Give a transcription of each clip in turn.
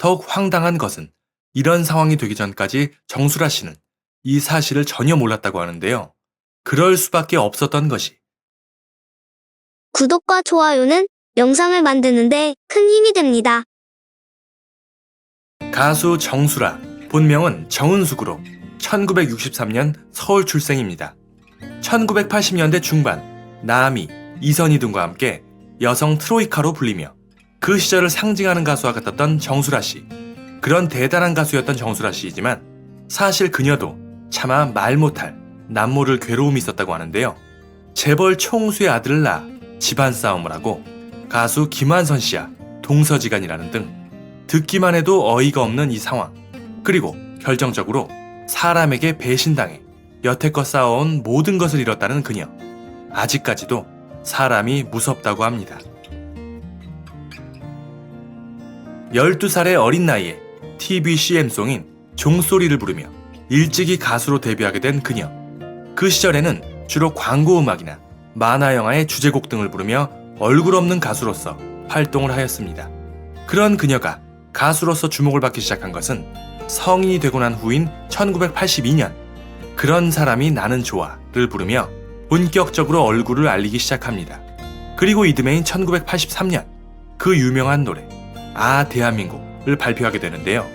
더욱 황당한 것은 이런 상황이 되기 전까지 정수라 씨는 이 사실을 전혀 몰랐다고 하는데요. 그럴 수밖에 없었던 것이 구독과 좋아요는 영상을 만드는데 큰 힘이 됩니다. 가수 정수라, 본명은 정은숙으로 1963년 서울 출생입니다. 1980년대 중반 나미, 이선희 등과 함께 여성 트로이카로 불리며 그 시절을 상징하는 가수와 같았던 정수라 씨. 그런 대단한 가수였던 정수라 씨이지만 사실 그녀도 차마 말 못할 남모를 괴로움이 있었다고 하는데요. 재벌 총수의 아들을 낳아 집안 싸움을 하고 가수 김완선 씨와 동서지간이라는 등 듣기만 해도 어이가 없는 이 상황. 그리고 결정적으로 사람에게 배신당해 여태껏 쌓아온 모든 것을 잃었다는 그녀. 아직까지도 사람이 무섭다고 합니다. 12살의 어린 나이에 TV CM송인 종소리를 부르며 일찍이 가수로 데뷔하게 된 그녀. 그 시절에는 주로 광고 음악이나 만화 영화의 주제곡 등을 부르며 얼굴 없는 가수로서 활동을 하였습니다. 그런 그녀가 가수로서 주목을 받기 시작한 것은 성인이 되고 난 후인 1982년 그런 사람이 나는 좋아를 부르며 본격적으로 얼굴을 알리기 시작합니다. 그리고 이듬해인 1983년 그 유명한 노래 아 대한민국을 발표하게 되는데요.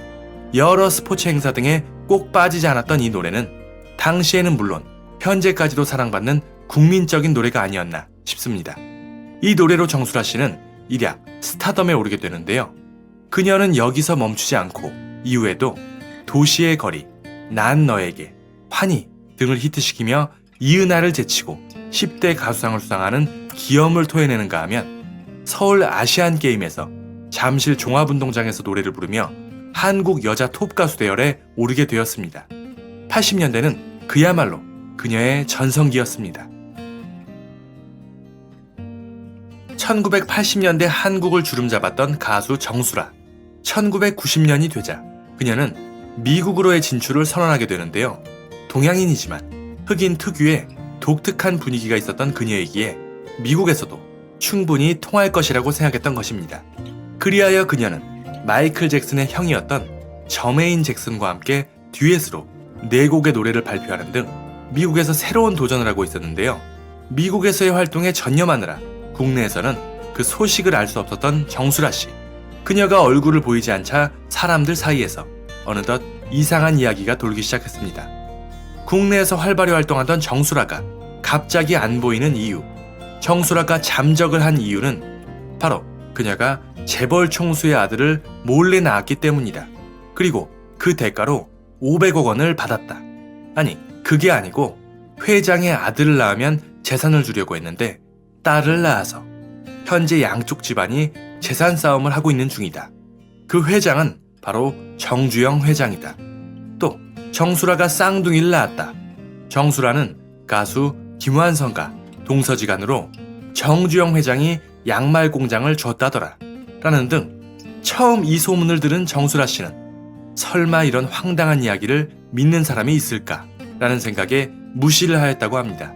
여러 스포츠 행사 등에 꼭 빠지지 않았던 이 노래는 당시에는 물론 현재까지도 사랑받는 국민적인 노래가 아니었나 싶습니다. 이 노래로 정수라 씨는 일약 스타덤에 오르게 되는데요. 그녀는 여기서 멈추지 않고 이후에도 도시의 거리, 난 너에게, 환희 등을 히트시키며 이은하를 제치고 10대 가수상을 수상하는 기염을 토해내는가 하면 서울 아시안게임에서 잠실 종합운동장에서 노래를 부르며 한국 여자 톱가수 대열에 오르게 되었습니다. 80년대는 그야말로 그녀의 전성기였습니다. 1980년대 한국을 주름잡았던 가수 정수라. 1990년이 되자 그녀는 미국으로의 진출을 선언하게 되는데요. 동양인이지만 흑인 특유의 독특한 분위기가 있었던 그녀이기에 미국에서도 충분히 통할 것이라고 생각했던 것입니다. 그리하여 그녀는 마이클 잭슨의 형이었던 저메인 잭슨과 함께 듀엣으로 4곡의 노래를 발표하는 등 미국에서 새로운 도전을 하고 있었는데요. 미국에서의 활동에 전념하느라 국내에서는 그 소식을 알 수 없었던 정수라 씨. 그녀가 얼굴을 보이지 않자 사람들 사이에서 어느덧 이상한 이야기가 돌기 시작했습니다. 국내에서 활발히 활동하던 정수라가 갑자기 안 보이는 이유. 정수라가 잠적을 한 이유는 바로 그녀가 재벌 총수의 아들을 몰래 낳았기 때문이다. 그리고 그 대가로 500억 원을 받았다. 아니, 그게 아니고 회장의 아들을 낳으면 재산을 주려고 했는데 딸을 낳아서 현재 양쪽 집안이 재산 싸움을 하고 있는 중이다. 그 회장은 바로 정주영 회장이다. 또 정수라가 쌍둥이를 낳았다. 정수라는 가수 김완선과 동서지간으로 정주영 회장이 양말 공장을 줬다더라 라는 등 처음 이 소문을 들은 정수라 씨는 설마 이런 황당한 이야기를 믿는 사람이 있을까 라는 생각에 무시를 하였다고 합니다.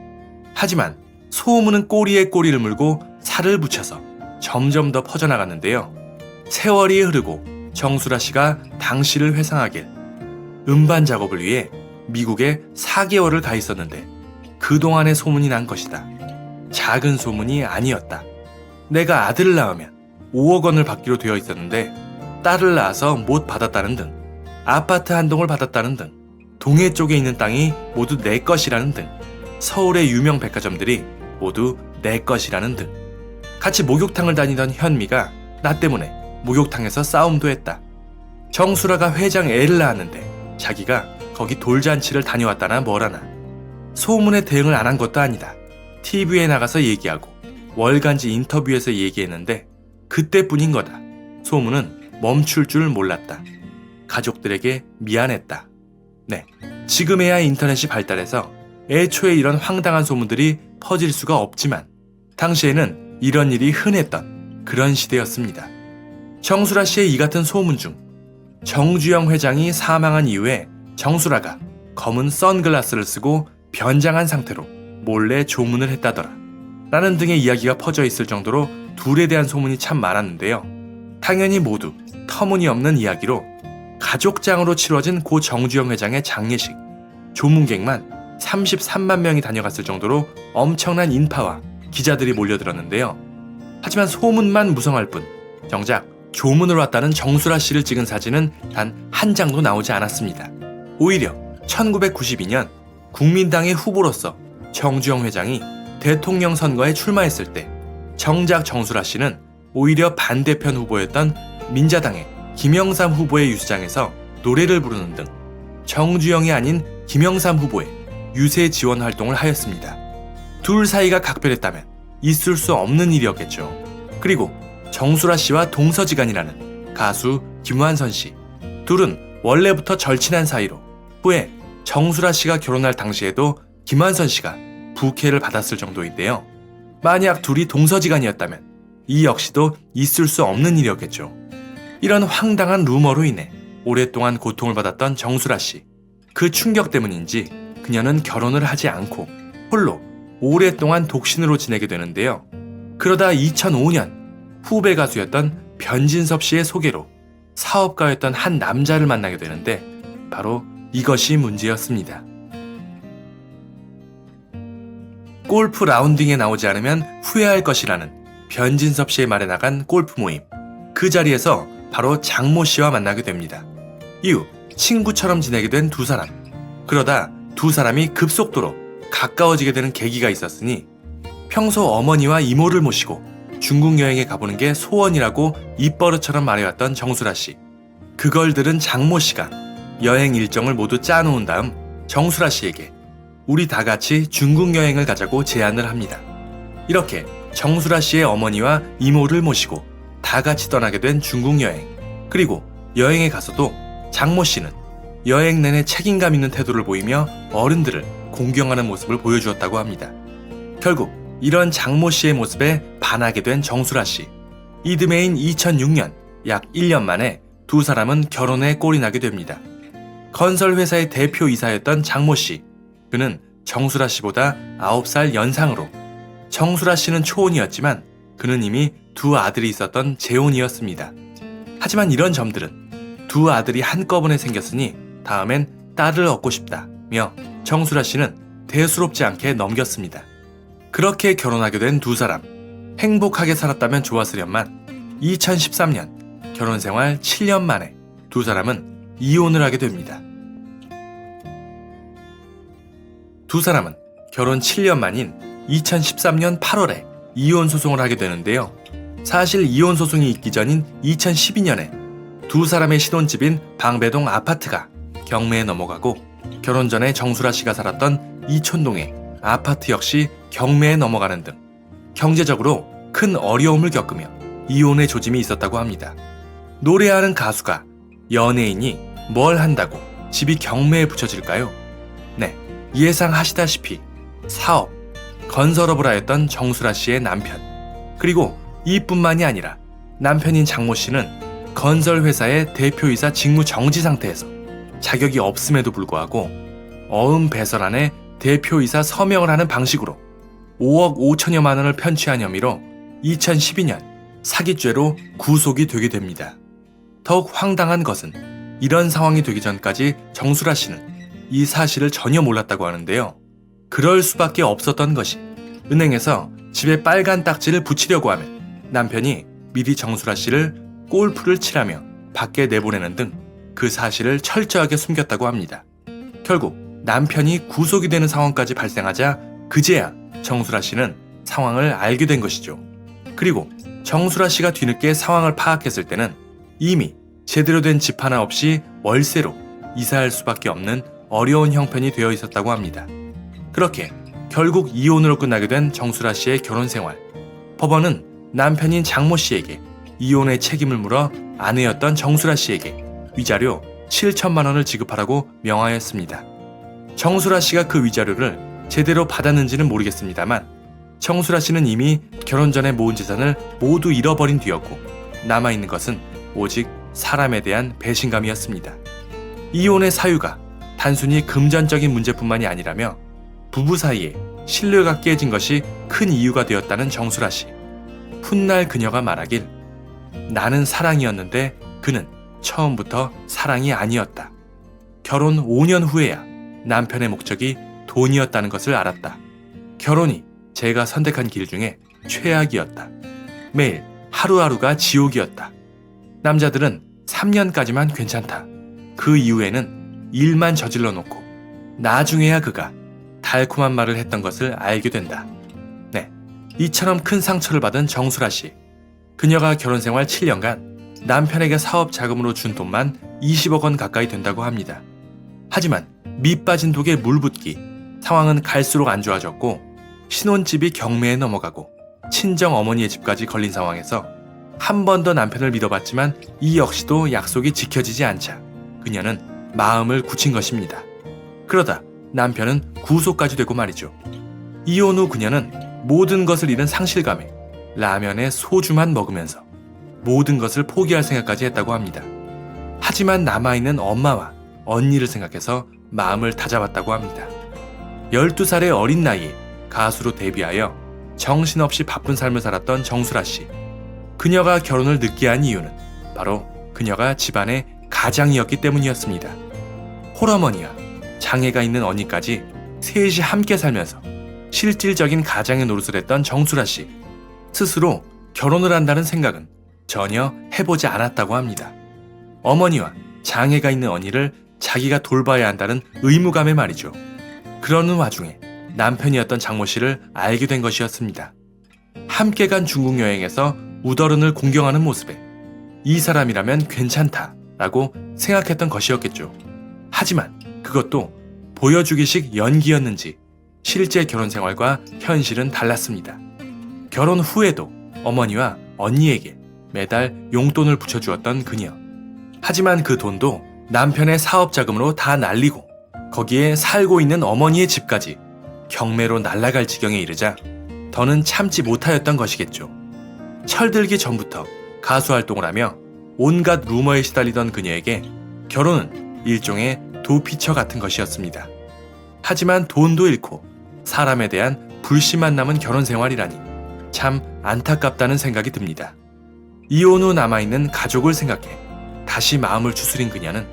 하지만 소문은 꼬리에 꼬리를 물고 살을 붙여서 점점 더 퍼져나갔는데요. 세월이 흐르고 정수라 씨가 당시를 회상하길 음반 작업을 위해 미국에 4개월을 가 있었는데 그동안의 소문이 난 것이다. 작은 소문이 아니었다. 내가 아들을 낳으면 5억 원을 받기로 되어 있었는데 딸을 낳아서 못 받았다는 등 아파트 한 동을 받았다는 등 동해 쪽에 있는 땅이 모두 내 것이라는 등 서울의 유명 백화점들이 모두 내 것이라는 등 같이 목욕탕을 다니던 현미가 나 때문에 목욕탕에서 싸움도 했다. 정수라가 회장 애를 낳았는데 자기가 거기 돌잔치를 다녀왔다나 뭐라나. 소문에 대응을 안 한 것도 아니다. TV에 나가서 얘기하고 월간지 인터뷰에서 얘기했는데 그때뿐인 거다. 소문은 멈출 줄 몰랐다. 가족들에게 미안했다. 네, 지금에야 인터넷이 발달해서 애초에 이런 황당한 소문들이 퍼질 수가 없지만 당시에는 이런 일이 흔했던 그런 시대였습니다. 정수라 씨의 이 같은 소문 중 정주영 회장이 사망한 이후에 정수라가 검은 선글라스를 쓰고 변장한 상태로 몰래 조문을 했다더라 라는 등의 이야기가 퍼져 있을 정도로 둘에 대한 소문이 참 많았는데요. 당연히 모두 터무니없는 이야기로 가족장으로 치러진 고 정주영 회장의 장례식, 조문객만 33만 명이 다녀갔을 정도로 엄청난 인파와 기자들이 몰려들었는데요. 하지만 소문만 무성할 뿐 정작 조문을 왔다는 정수라 씨를 찍은 사진은 단 한 장도 나오지 않았습니다. 오히려 1992년 국민당의 후보로서 정주영 회장이 대통령 선거에 출마했을 때 정작 정수라 씨는 오히려 반대편 후보였던 민자당의 김영삼 후보의 유세장에서 노래를 부르는 등 정주영이 아닌 김영삼 후보의 유세 지원 활동을 하였습니다. 둘 사이가 각별했다면 있을 수 없는 일이었겠죠. 그리고 정수라 씨와 동서지간이라는 가수 김완선 씨, 둘은 원래부터 절친한 사이로 후에 정수라 씨가 결혼할 당시에도 김완선 씨가 부케를 받았을 정도인데요. 만약 둘이 동서지간이었다면 이 역시도 있을 수 없는 일이었겠죠. 이런 황당한 루머로 인해 오랫동안 고통을 받았던 정수라 씨, 그 충격 때문인지 그녀는 결혼을 하지 않고 홀로 오랫동안 독신으로 지내게 되는데요. 그러다 2005년 후배 가수였던 변진섭 씨의 소개로 사업가였던 한 남자를 만나게 되는데 바로 이것이 문제였습니다. 골프 라운딩에 나오지 않으면 후회할 것이라는 변진섭 씨의 말에 나간 골프 모임. 그 자리에서 바로 장모 씨와 만나게 됩니다. 이후 친구처럼 지내게 된 두 사람. 그러다 두 사람이 급속도로 가까워지게 되는 계기가 있었으니 평소 어머니와 이모를 모시고 중국 여행에 가보는 게 소원이라고 입버릇처럼 말해왔던 정수라 씨. 그걸 들은 장모 씨가 여행 일정을 모두 짜놓은 다음 정수라 씨에게 우리 다 같이 중국 여행을 가자고 제안을 합니다. 이렇게 정수라 씨의 어머니와 이모를 모시고 다 같이 떠나게 된 중국 여행. 그리고 여행에 가서도 장모 씨는 여행 내내 책임감 있는 태도를 보이며 어른들을 공경하는 모습을 보여주었다고 합니다. 결국 이런 장모 씨의 모습에 반하게 된 정수라 씨. 이듬해인 2006년 약 1년 만에 두 사람은 결혼에 꼴이 나게 됩니다. 건설회사의 대표이사였던 장모 씨. 그는 정수라 씨보다 9살 연상으로 정수라 씨는 초혼이었지만 그는 이미 두 아들이 있었던 재혼이었습니다. 하지만 이런 점들은 두 아들이 한꺼번에 생겼으니 다음엔 딸을 얻고 싶다며 정수라 씨는 대수롭지 않게 넘겼습니다. 그렇게 결혼하게 된 두 사람. 행복하게 살았다면 좋았으련만 2013년 결혼 생활 7년 만에 두 사람은 이혼을 하게 됩니다. 두 사람은 결혼 7년 만인 2013년 8월에 이혼 소송을 하게 되는데요. 사실 이혼 소송이 있기 전인 2012년에 두 사람의 신혼집인 방배동 아파트가 경매에 넘어가고 결혼 전에 정수라 씨가 살았던 이촌동의 아파트 역시 경매에 넘어가는 등 경제적으로 큰 어려움을 겪으며 이혼의 조짐이 있었다고 합니다. 노래하는 가수가 연예인이 뭘 한다고 집이 경매에 붙여질까요? 네, 예상하시다시피 사업, 건설업을 하였던 정수라 씨의 남편. 그리고 이뿐만이 아니라 남편인 장모 씨는 건설회사의 대표이사 직무 정지 상태에서 자격이 없음에도 불구하고 어음 배설안에 대표이사 서명을 하는 방식으로 5억 5천여만 원을 편취한 혐의로 2012년 사기죄로 구속이 되게 됩니다. 더욱 황당한 것은 이런 상황이 되기 전까지 정수라 씨는 이 사실을 전혀 몰랐다고 하는데요. 그럴 수밖에 없었던 것이 은행에서 집에 빨간 딱지를 붙이려고 하면 남편이 미리 정수라 씨를 골프를 치라며 밖에 내보내는 등 그 사실을 철저하게 숨겼다고 합니다. 결국 남편이 구속이 되는 상황까지 발생하자 그제야 정수라 씨는 상황을 알게 된 것이죠. 그리고 정수라 씨가 뒤늦게 상황을 파악했을 때는 이미 제대로 된 집 하나 없이 월세로 이사할 수밖에 없는 어려운 형편이 되어 있었다고 합니다. 그렇게 결국 이혼으로 끝나게 된 정수라 씨의 결혼 생활. 법원은 남편인 장모 씨에게 이혼의 책임을 물어 아내였던 정수라 씨에게 위자료 7천만 원을 지급하라고 명하였습니다. 정수라 씨가 그 위자료를 제대로 받았는지는 모르겠습니다만 정수라 씨는 이미 결혼 전에 모은 재산을 모두 잃어버린 뒤였고 남아있는 것은 오직 사람에 대한 배신감이었습니다. 이혼의 사유가 단순히 금전적인 문제뿐만이 아니라며 부부 사이에 신뢰가 깨진 것이 큰 이유가 되었다는 정수라 씨. 훗날 그녀가 말하길 나는 사랑이었는데 그는 처음부터 사랑이 아니었다. 결혼 5년 후에야 남편의 목적이 돈이었다는 것을 알았다. 결혼이 제가 선택한 길 중에 최악이었다. 매일 하루하루가 지옥이었다. 남자들은 3년까지만 괜찮다. 그 이후에는 일만 저질러 놓고 나중에야 그가 달콤한 말을 했던 것을 알게 된다. 네, 이처럼 큰 상처를 받은 정수라 씨. 그녀가 결혼 생활 7년간 남편에게 사업 자금으로 준 돈만 20억 원 가까이 된다고 합니다. 하지만 밑 빠진 독에 물 붓기, 상황은 갈수록 안 좋아졌고 신혼집이 경매에 넘어가고 친정 어머니의 집까지 걸린 상황에서 한 번 더 남편을 믿어봤지만 이 역시도 약속이 지켜지지 않자 그녀는 마음을 굳힌 것입니다. 그러다 남편은 구속까지 되고 말이죠. 이혼 후 그녀는 모든 것을 잃은 상실감에 라면에 소주만 먹으면서 모든 것을 포기할 생각까지 했다고 합니다. 하지만 남아있는 엄마와 언니를 생각해서 마음을 다잡았다고 합니다. 12살의 어린 나이에 가수로 데뷔하여 정신없이 바쁜 삶을 살았던 정수라 씨. 그녀가 결혼을 늦게 한 이유는 바로 그녀가 집안의 가장이었기 때문이었습니다. 홀어머니와 장애가 있는 언니까지 셋이 함께 살면서 실질적인 가장의 노릇을 했던 정수라 씨. 스스로 결혼을 한다는 생각은 전혀 해보지 않았다고 합니다. 어머니와 장애가 있는 언니를 자기가 돌봐야 한다는 의무감에 말이죠. 그러는 와중에 남편이었던 장모 씨를 알게 된 것이었습니다. 함께 간 중국 여행에서 우더른을 공경하는 모습에 이 사람이라면 괜찮다라고 생각했던 것이었겠죠. 하지만 그것도 보여주기식 연기였는지 실제 결혼 생활과 현실은 달랐습니다. 결혼 후에도 어머니와 언니에게 매달 용돈을 붙여주었던 그녀. 하지만 그 돈도 남편의 사업 자금으로 다 날리고 거기에 살고 있는 어머니의 집까지 경매로 날아갈 지경에 이르자 더는 참지 못하였던 것이겠죠. 철들기 전부터 가수 활동을 하며 온갖 루머에 시달리던 그녀에게 결혼은 일종의 도피처 같은 것이었습니다. 하지만 돈도 잃고 사람에 대한 불신만 남은 결혼 생활이라니 참 안타깝다는 생각이 듭니다. 이혼 후 남아있는 가족을 생각해 다시 마음을 추스린 그녀는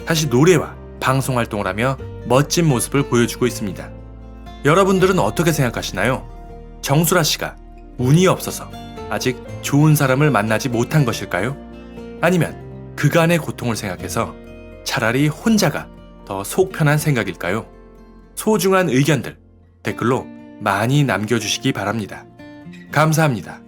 다시 노래와 방송 활동을 하며 멋진 모습을 보여주고 있습니다. 여러분들은 어떻게 생각하시나요? 정수라 씨가 운이 없어서 아직 좋은 사람을 만나지 못한 것일까요? 아니면 그간의 고통을 생각해서 차라리 혼자가 더 속 편한 생각일까요? 소중한 의견들 댓글로 많이 남겨주시기 바랍니다. 감사합니다.